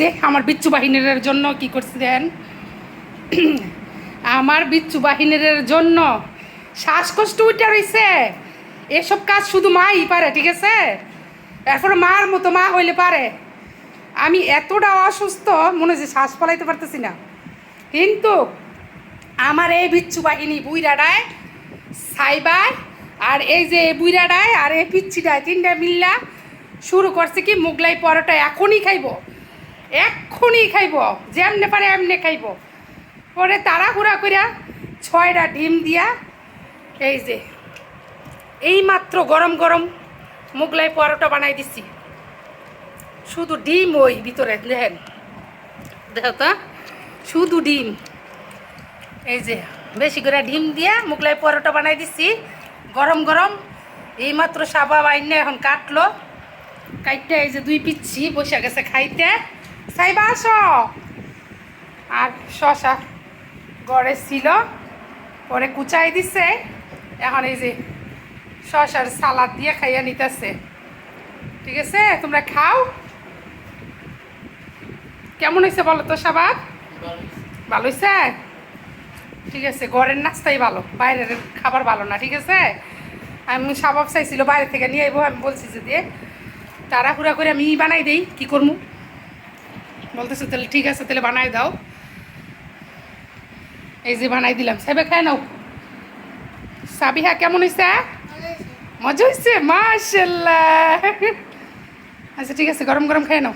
যে আমার বিচ্ছু বাহিনীর জন্য কি করছি দেন আমার বিচ্ছু বাহিনীর জন্য শ্বাসকষ্ট উঠে রয়েছে। এসব কাজ শুধু মাই পারে, ঠিক আছে? এরপরে মার মতো মা হইলে পারে। আমি এতটা অসুস্থ, মনে হচ্ছে শ্বাস ফলাইতে পারতেছি না। কিন্তু আমার এই বিচ্ছু বাহিনী বুইরাডায় সাইবাই আর এই যে বুইরাডায় আর এই পিচ্ছিটায় তিনটা মিল্লা শুরু করছে কি মোগলাই পরোটা এখনই খাইব, এক্ষুনি খাইব, যেমনে পারে এমনে খাইব। পরে তাড়াহুড়া করিয়া 6টা ডিম দিয়া এই যে এই মাত্র গরম গরম মোগলাই পরোটা বানাই দিছি। শুধু ডিম ওই ভিতরে দেখেন, দেখো তো, শুধু ডিম। এই যে বেশি করে ডিম দিয়া মোগলাই পরোটা বানাই দিছি গরম গরম। এইমাত্র সাবা বাইনে এখন কাটলো, কাটতে এই যে 2 পিচ্ছি বসে গেছে খাইতে। সাইবা আসো। আর শশা গড়ে ছিল, পরে কুচাই দিছে। এখন এই যে শশার সালাদ দিয়ে খাইয়া নিতেছে। ঠিক আছে, তোমরা খাও। কেমন হয়েছে বলো তো সাবাদ? ভালো হয়েছে? ঠিক আছে, ঘরের নাস্তাই ভালো, বাইরের খাবার ভালো না। ঠিক আছে, আমি সাবাব চাইছিল বাইরে থেকে নিয়ে আইবো, আমি বলছি যে দিয়ে তাড়াহুড়া করে আমি বানাই দেই, কি করবো? বলতেছে তাহলে ঠিক আছে, তাহলে বানাই দাও। এই যে বানাই দিলাম, সাইবে খায় নাও। সাবিহা কেমন হয়েছে? মজা হয়েছে, মাশাল্লাহ। আচ্ছা ঠিক আছে, গরম গরম খাই নাও।